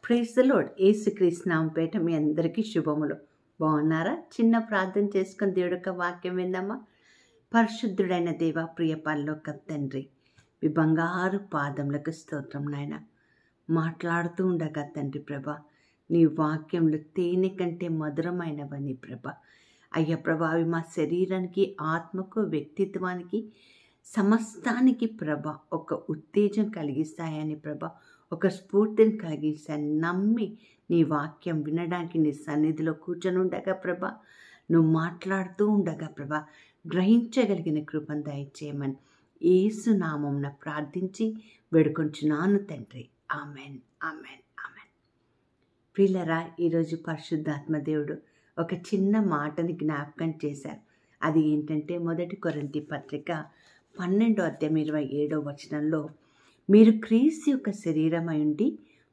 Praise the lord. యేసుక్రీస్తు నామముపేట మీ అందరికీ శుభములు. బాగున్నారా? చిన్న ప్రార్థన చేసుకుని దేవుడి యొక్క వాక్యం విందామా? పరిశుద్ధుడైన దేవ, ప్రియ పరలోక తండ్రి, మీ బంగారు పాదములకు స్తోత్రం నాయన. మాట్లాడుతూ ఉండగా తండ్రి ప్రభా, నీ వాక్యంలో తేనె కంటే మధురమైనవని ప్రభా. అయ్యా ప్రభా, అవి మా శరీరానికి, ఆత్మకు, వ్యక్తిత్వానికి, సమస్తానికి ప్రభ ఒక ఉత్తేజం కలిగిస్తాయని ప్రభ, ఒక స్ఫూర్తిని కలిగిస్తాయని నమ్మి నీ వాక్యం వినడానికి నీ సన్నిధిలో కూర్చొని ఉండగా ప్రభ, నువ్వు మాట్లాడుతూ ఉండగా ప్రభ, గ్రహించగలిగిన కృపను దయచేయమని యేసు నామమున ప్రార్థించి వేడుకొంచున్నాను తండ్రి. Amen, amen, amen. ప్రియులరా, ఈరోజు పరిశుద్ధాత్మ దేవుడు ఒక చిన్న మాటని జ్ఞాపకం చేశారు. అది ఏంటంటే, మొదటి కొరింథీ పత్రిక 12:27 మీరు క్రీస్తు యొక్క శరీరమై ఉండి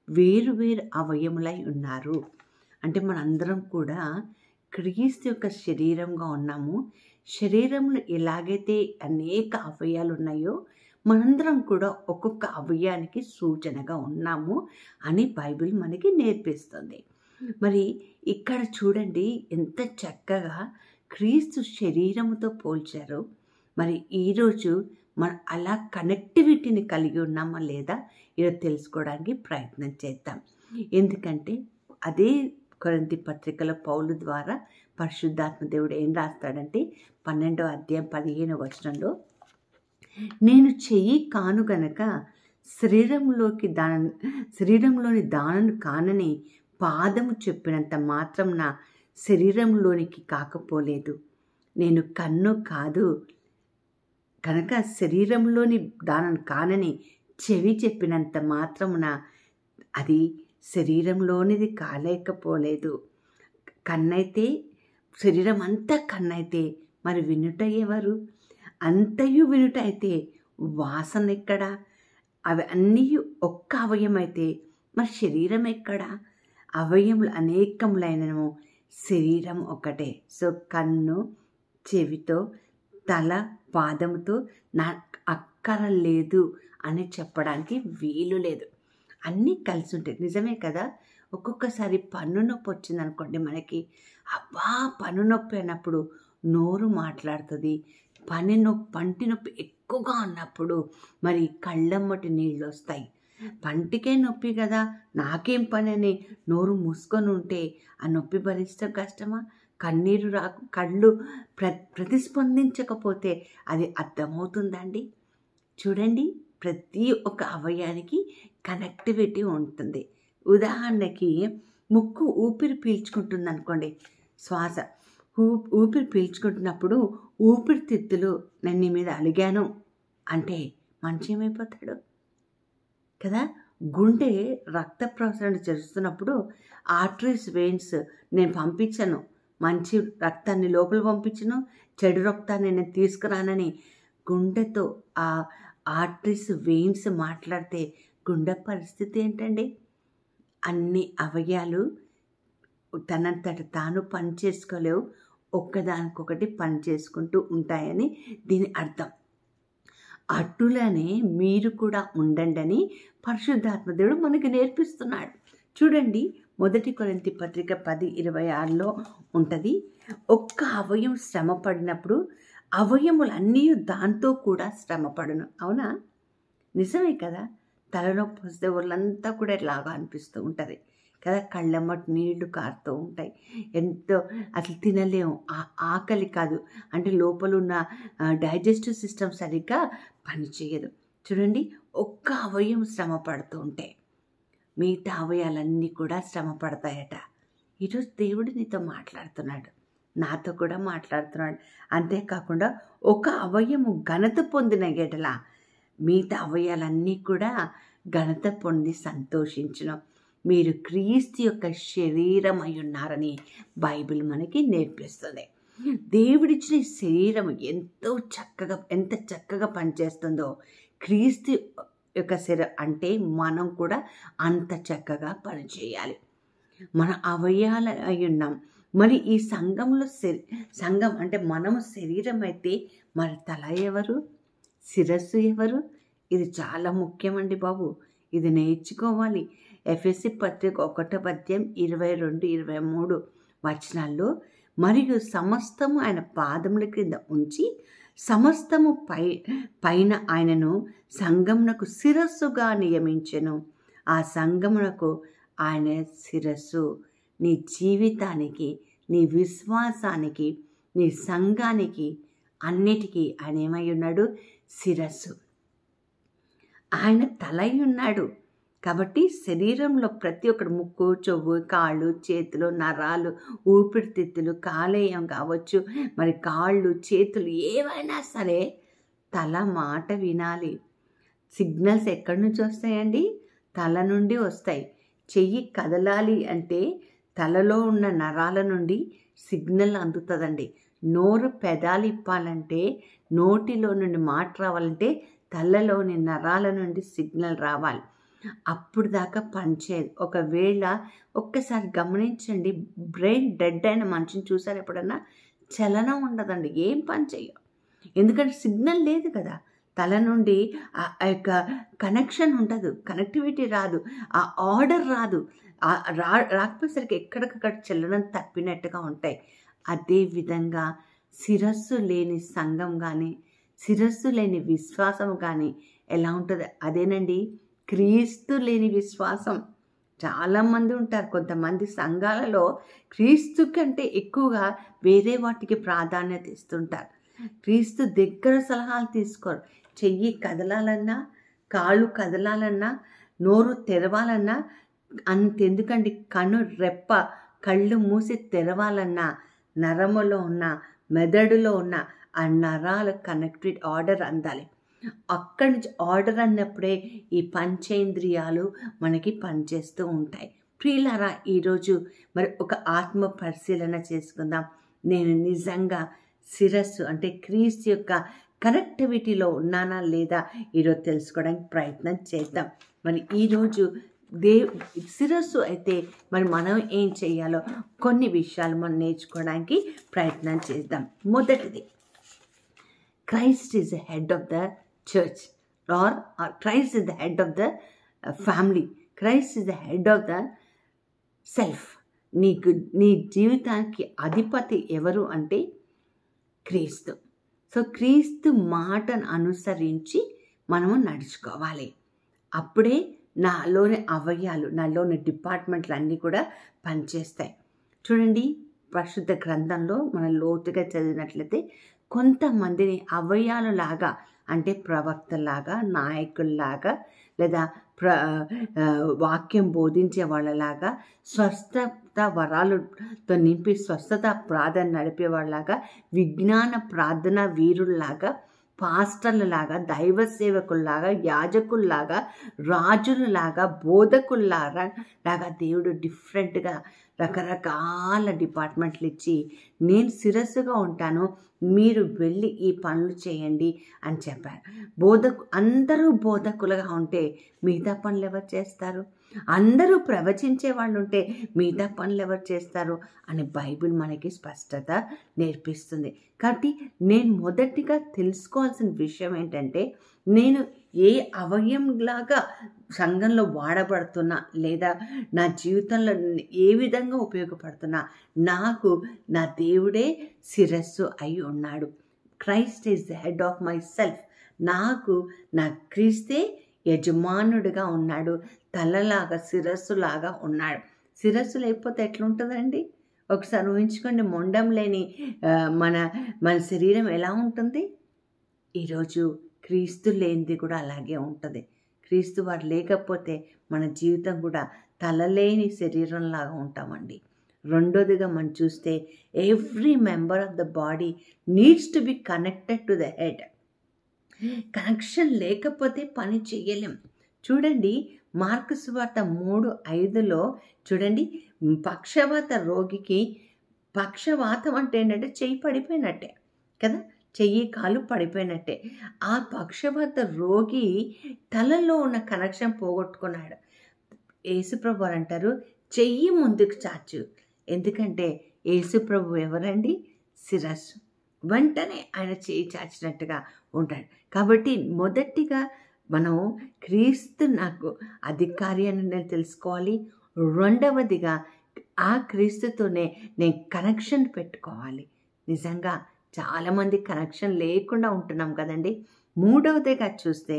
వేరు వేరు అవయములై ఉన్నారు. అంటే మనందరం కూడా క్రీస్తు యొక్క శరీరంగా ఉన్నాము. శరీరంలో ఎలాగైతే అనేక అవయాలు ఉన్నాయో, మనందరం కూడా ఒక్కొక్క అవయానికి సూచనగా ఉన్నాము అని బైబిల్ మనకి నేర్పిస్తుంది. మరి ఇక్కడ చూడండి, ఎంత చక్కగా క్రీస్తు శరీరముతో పోల్చారు. మరి ఈరోజు మనం అలా కనెక్టివిటీని కలిగి ఉన్నామా లేదా ఈరోజు తెలుసుకోవడానికి ప్రయత్నం చేద్దాం. ఎందుకంటే అదే కొరింథీ పత్రికలో పౌలు ద్వారా పరిశుద్ధాత్మ దేవుడు ఏం రాస్తాడంటే 12:15 నేను చెయ్యి కాను గనక శరీరంలోని దానను కానని పాదము చెప్పినంత మాత్రం నా శరీరంలోనికి కాకపోలేదు. నేను కన్ను కాదు కనుక శరీరంలోని దానను కానని చెవి చెప్పినంత మాత్రమున అది శరీరంలోనిది కాలేకపోలేదు. కన్నైతే శరీరం అంతా కన్నైతే మరి వినుట ఎవరు? అంతయు వినుట అయితే వాసన ఎక్కడా? అవి అన్నీ ఒక్క అవయమైతే మరి శరీరం ఎక్కడా? అవయములు అనేకములైనను, శరీరం ఒకటే. సో కన్ను, చెవితో, తల, పాదముతో నాకు అక్కరలేదు అని చెప్పడానికి వీలు లేదు. అన్నీ కలిసి ఉంటాయి. నిజమే కదా? ఒక్కొక్కసారి పన్ను నొప్పి వచ్చిందనుకోండి మనకి, అబ్బా పన్ను నొప్పి అన్నప్పుడు నోరు మాట్లాడుతుంది. పంటి నొప్పి ఎక్కువగా ఉన్నప్పుడు మరి కళ్ళమ్మటి నీళ్ళు వస్తాయి. పంటికే నొప్పి కదా, నాకేం పని అని నోరు మూసుకొని ఉంటే ఆ నొప్పి భరించడం కష్టమా? కన్నీరు కళ్ళు ప్రతిస్పందించకపోతే అది అర్థమవుతుందండి. చూడండి, ప్రతి ఒక్క అవయానికి కనెక్టివిటీ ఉంటుంది. ఉదాహరణకి ముక్కు ఊపిరి పీల్చుకుంటుంది అనుకోండి, శ్వాస ఊపిరి పీల్చుకుంటున్నప్పుడు ఊపిరితిత్తులు నేను నీ మీద అలిగాను అంటే మనిషి ఏమైపోతాడు కదా. గుండె రక్త ప్రసరణ చేస్తున్నప్పుడు ఆర్టరీస్, వెయిన్స్ నేను పంపించను, మంచి రక్తాన్ని లోపల పంపించను, చెడు రక్తాన్ని నేను తీసుకురానని గుండెతో ఆ ఆర్టరీస్, వెయిన్స్ మాట్లాడితే గుండె పరిస్థితి ఏంటండి? అన్ని అవయాలు తనంతట తాను పని చేసుకోలేవు, ఒక్కదానికొకటి పని చేసుకుంటూ ఉంటాయని దీని అర్థం. అటులనే మీరు కూడా ఉండండి అని పరిశుద్ధాత్మదేవుడు మనకి నేర్పిస్తున్నాడు. చూడండి, మొదటి కొరింథీ పత్రిక 10:26 ఉంటుంది. ఒక్క అవయం శ్రమ పడినప్పుడు అవయములన్నీ దాంతో కూడా శ్రమపడును. అవునా? నిజమే కదా. తలనొప్పి వస్తే వాళ్ళంతా కూడా ఇలాగా అనిపిస్తూ ఉంటుంది కదా. కళ్ళమ్మటి నీళ్లు కారుతూ ఉంటాయి. ఎంతో అసలు తినలేము, ఆకలి కాదు అంటే లోపల ఉన్న డైజెస్టివ్ సిస్టమ్ సరిగ్గా పనిచేయదు. చూడండి, ఒక్క అవయం శ్రమ పడుతూ ఉంటే మిగతా అవయాలన్నీ కూడా శ్రమ పడతాయట. ఈరోజు దేవుడు నీతో మాట్లాడుతున్నాడు, నాతో కూడా మాట్లాడుతున్నాడు. అంతేకాకుండా ఒక అవయము ఘనత పొందిన ఎడల మిగతా అవయాలన్నీ కూడా ఘనత పొంది సంతోషించును. మీరు క్రీస్తు యొక్క శరీరం అయి ఉన్నారని బైబిల్ మనకి నేర్పిస్తుంది. దేవుడిచ్చిన శరీరం ఎంత చక్కగా పనిచేస్తుందో, క్రీస్తు యొక్క శరీరం అంటే మనం కూడా అంత చక్కగా పనిచేయాలి. మన అవయాల అయి ఉన్నాం. మరి ఈ సంఘం అంటే మనము శరీరం అయితే మరి తల ఎవరు, శిరస్సు ఎవరు? ఇది చాలా ముఖ్యమండి బాబు. ఇది నేర్చుకోవాలి. ఎఫెసీ పత్రిక 1:22-23 వచనాల్లో, మరియు సమస్తము ఆయన పాదముల క్రింద ఉంచి సమస్తము పైన ఆయనను సంఘమునకు శిరస్సుగా నియమించెను. ఆ సంఘమునకు ఆయన శిరస్సు. నీ జీవితానికి, నీ విశ్వాసానికి, నీ సంఘానికి, అన్నిటికీ ఆయన ఏమై ఉన్నాడు? శిరస్సు. ఆయన తలై ఉన్నాడు. కాబట్టి శరీరంలో ప్రతి ఒక్కటి, ముక్కు, చెవు, కాళ్ళు, చేతులు, నరాలు, ఊపిరితిత్తులు, కాలేయం కావచ్చు, మరి కాళ్ళు, చేతులు ఏవైనా సరే తల మాట వినాలి. సిగ్నల్స్ ఎక్కడి నుంచి వస్తాయండి? తల నుండి వస్తాయి. చెయ్యి కదలాలి అంటే తలలో ఉన్న నరాల నుండి సిగ్నల్ అందుతుందండి. నోరు పెదాలు ఇప్పాలంటే, నోటిలో నుండి మాట రావాలంటే తలలోని నరాల నుండి సిగ్నల్ రావాలి. అప్పుడు దాకా పనిచేయదు. ఒకవేళ ఒక్కసారి గమనించండి, బ్రెయిన్ డెడ్ అయిన మనిషిని చూసారు ఎప్పుడన్నా? చలనం ఉండదండి, ఏం పని చేయవు. ఎందుకంటే సిగ్నల్ లేదు కదా. తల నుండి ఆ యొక్క కనెక్షన్ ఉండదు, కనెక్టివిటీ రాదు, ఆ ఆర్డర్ రాదు. రాకపోయేసరికి ఎక్కడికక్కడ చలనం తప్పినట్టుగా ఉంటాయి. అదేవిధంగా శిరస్సు లేని సంఘం కానీ, శిరస్సు లేని విశ్వాసం కానీ ఎలా ఉంటుంది? అదేనండి, క్రీస్తు లేని విశ్వాసం. చాలామంది ఉంటారు. కొంతమంది సంఘాలలో క్రీస్తు కంటే ఎక్కువగా వేరే వాటికి ప్రాధాన్యత ఇస్తుంటారు. క్రీస్తు దగ్గర సలహాలు తీసుకోరు. చెయ్యి కదలాలన్నా, కాళ్ళు కదలాలన్నా, నోరు తెరవాలన్నా, అంతెందుకండి కన్ను రెప్ప కళ్ళు మూసి తెరవాలన్నా, నరములో ఉన్న, మెదడులో ఉన్న ఆ నరాల కనెక్టెడ్ ఆర్డర్ అందాలి. అక్కడి నుంచి ఆర్డర్ అన్నప్పుడే ఈ పంచేంద్రియాలు మనకి పనిచేస్తూ ఉంటాయి. ప్రియులారా, ఈరోజు మరి ఒక ఆత్మ పరిశీలన చేసుకుందాం. నేను నిజంగా శిరస్సు అంటే క్రీస్తు యొక్క కనెక్టివిటీలో ఉన్నానా లేదా ఈరోజు తెలుసుకోవడానికి ప్రయత్నం చేద్దాం. మరి ఈరోజు శిరస్సు అయితే మరి మనం ఏం చేయాలో కొన్ని విషయాలు మనం నేర్చుకోవడానికి ప్రయత్నం చేద్దాం. మొదటిది, Christ is the head of the church, or Christ is the head of the family. Christ is the head of the self. నీ జీవితానికి అధిపతి ఎవరు అంటే క్రీస్తు. సో క్రీస్తు మాటను అనుసరించి మనము నడుచుకోవాలి. అప్పుడే నాలోని అవయవాలు, నాలోని డిపార్ట్మెంట్లు అన్నీ కూడా పనిచేస్తాయి. చూడండి, పరిశుద్ధ గ్రంథంలో మనం లోతుగా చదివినట్లయితే కొంతమందిని అవయవాలులాగా, అంటే ప్రవక్తలాగా, నాయకుల్లాగా, లేదా వాక్యం బోధించే వాళ్ళలాగా, స్వస్థత వరాలతో నింపి స్వస్థత ప్రార్థన నడిపే వాళ్ళలాగా, విజ్ఞాన ప్రార్థన వీరుల్లాగా, పాస్టర్లలాగా, దైవ సేవకుల్లాగా, యాజకుల్లాగా, రాజులలాగా, బోధకుల్లాగా దేవుడు డిఫరెంట్గా రకరకాల డిపార్ట్మెంట్లు ఇచ్చి, నేను శిరస్సుగా ఉంటాను, మీరు వెళ్ళి ఈ పనులు చేయండి అని చెప్పారు. అందరూ బోధకులుగా ఉంటే మిగతా పనులు ఎవరు చేస్తారు? అందరూ ప్రవచించే వాళ్ళు ఉంటే మిగతా పనులు ఎవరు చేస్తారు అని బైబిల్ మనకి స్పష్టత నేర్పిస్తుంది. కాబట్టి నేను మొదటిగా తెలుసుకోవాల్సిన విషయం ఏంటంటే, నేను ఏ అవయవంలాగా సంఘంలో వాడబడుతున్నా, లేదా నా జీవితంలో ఏ విధంగా ఉపయోగపడుతున్నా, నాకు నా దేవుడే శిరస్సు అయి ఉన్నాడు. Christ is the head of my self. నాకు నా క్రీస్తే యజమానుడిగా ఉన్నాడు, తలలాగా, శిరస్సులాగా ఉన్నాడు. శిరస్సు లేకపోతే ఎట్లుంటుందండి? ఒకసారి ఊహించుకోండి, మొండం లేని మన శరీరం ఎలా ఉంటుంది? ఈరోజు క్రీస్తు లేనిది కూడా అలాగే ఉంటుంది. క్రీస్తు వారు లేకపోతే మన జీవితం కూడా తలలేని శరీరంలాగా ఉంటామండి. రెండోదిగా మనం చూస్తే, every member of the body needs to be connected to the head. Connection లేకపోతే పని చేయలేం. చూడండి, మార్కు సువార్త 3:5 చూడండి, పక్షవాత రోగికి, పక్షవాతం అంటే ఏంటంటే చెయ్యి పడిపోయినట్టే కదా, చెయ్యి కాలు పడిపోయినట్టే. ఆ పక్షవాత రోగి తలలో ఉన్న కనెక్షన్ పోగొట్టుకున్నాడు. యేసుప్రభు వారు అంటారు, చెయ్యి ముందుకు చాచు. ఎందుకంటే యేసుప్రభు ఎవరండి? శిరస్సు. వెంటనే ఆయన చెయ్యి చాచినట్టుగా ఉంటాడు. కాబట్టి మొదటిగా మనం క్రీస్తు నాకు అధికారి అని నేను తెలుసుకోవాలి. రెండవదిగా ఆ క్రీస్తుతోనే నేను కనెక్షన్ పెట్టుకోవాలి. నిజంగా చాలామంది కనెక్షన్ లేకుండా ఉంటున్నాం కదండి. మూడవదిగా చూస్తే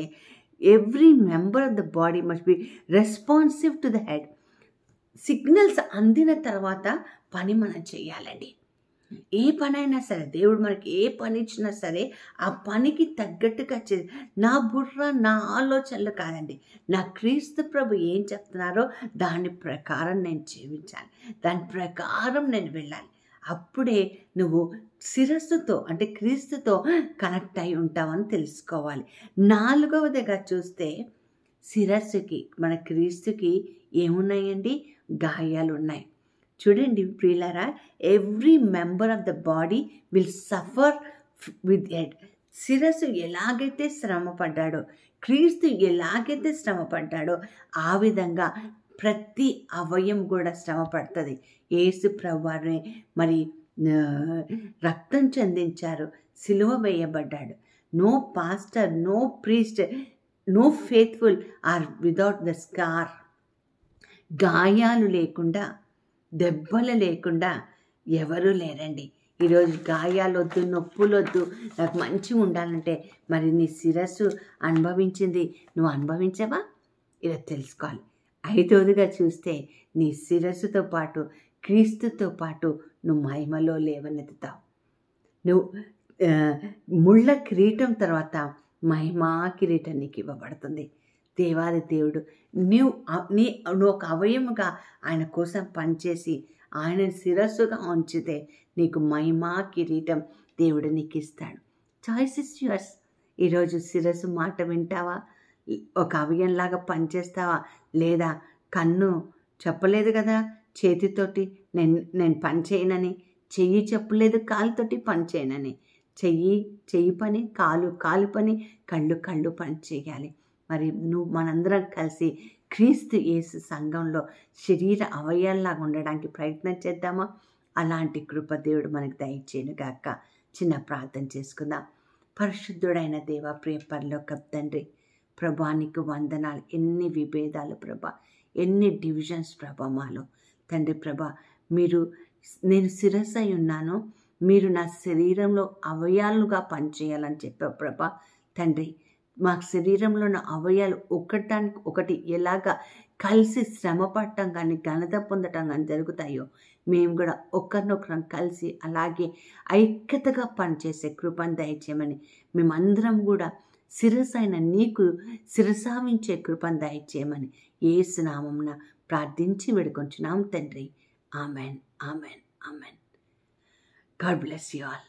every member of the body must be responsive to the head. Signals అందిన తర్వాత పని మనం చేయాలండి. ఏ పనైనా సరే, దేవుడు మనకి ఏ పని ఇచ్చినా సరే ఆ పనికి తగ్గట్టుగా నా బుర్ర నా ఆలోచనలు కాదండి, నా క్రీస్తు ప్రభు ఏం చెప్తున్నారో దాని ప్రకారం నేను జీవించాలి, దాని ప్రకారం నేను వెళ్ళాలి. అప్పుడే నువ్వు శిరస్సుతో అంటే క్రీస్తుతో కనెక్ట్ అయి ఉంటావని తెలుసుకోవాలి. నాలుగవదిగా చూస్తే శిరస్సుకి మన క్రీస్తుకి ఏమున్నాయండి? గాయాలు ఉన్నాయి. చూడండి ప్రియులారా, every member of the body will suffer with head. శిరస్సు ఎలాగైతే శ్రమ పడ్డాడో, క్రీస్తు ఎలాగైతే శ్రమ పడ్డాడో ఆ విధంగా ప్రతి అవయం కూడా శ్రమ పడుతుంది. యేసు ప్రభువారిని మరి రక్తం చెందించారు, సిలువ వేయబడ్డాడు. No pastor, no priest, no faithful or without the scar. గాయాలు లేకుండా, దెబ్బలు లేకుండా ఎవరూ లేరండి. ఈరోజు గాయాలు వద్దు, నొప్పులు వద్దు, నాకు మంచిగా ఉండాలంటే మరి నీ శిరస్సు అనుభవించింది నువ్వు అనుభవించవా? ఇలా తెలుసుకోవాలి. ఐదవదిగా చూస్తే నీ శిరస్సుతో పాటు క్రీస్తుతో పాటు నువ్వు మహిమలో లేవనెత్తుతావు. నువ్వు ముళ్ళ కిరీటం తర్వాత మహిమా కిరీటం నీకు ఇవ్వబడుతుంది. దేవాది దేవుడు నువ్వు ఒక అవయముగా ఆయన కోసం పనిచేసి ఆయన శిరస్సుగా ఉంచితే నీకు మహిమా కిరీటం దేవుడు నీకు ఇస్తాడు. Choice is yours. ఈరోజు శిరస్సు మాట వింటావా? ఒక అవయంలాగా పనిచేస్తావా? లేదా కన్ను చెప్పలేదు కదా చేతితోటి నేను పని చేయనని, చెయ్యి చెప్పలేదు కాలుతోటి పని చేయనని, చెయ్యి పని, కాలు పని, కళ్ళు పని చేయాలి. మరి మనందరం కలిసి క్రీస్తు యేసు సంఘంలో శరీర అవయాల్లాగా ఉండడానికి ప్రయత్నం చేద్దామా? అలాంటి కృప దేవుడు మనకు దయచేయను గాక. చిన్న ప్రార్థన చేసుకుందాం. పరిశుద్ధుడైన దేవ, ప్రియ పరలోక తండ్రి, ప్రభా నీకు వందనాలు. ఎన్ని విభేదాలు ప్రభా, ఎన్ని డివిజన్స్ ప్రభా మాలో తండ్రి. ప్రభా నేను శిరస్సు అయి ఉన్నాను, మీరు నా శరీరంలో అవయాలుగా పనిచేయాలని చెప్పావు ప్రభా తండ్రి. మా శరీరంలో ఉన్న అవయాలు ఒకటానికి ఒకటి ఎలాగా కలిసి శ్రమ పడటం కానీ ఘనత పొందటం కానీ జరుగుతాయో మేము కూడా ఒకరినొకరం కలిసి అలాగే ఐక్యతగా పనిచేసే కృపను దయచేయమని మేమందరం కూడా శిరస్సు అయిన నీకు శిరసావించే కృపను దయచేయమని యేసు నామమున ప్రార్థించి వేడుకొంచున్నాం తండ్రి. Amen, amen, amen. God bless you all.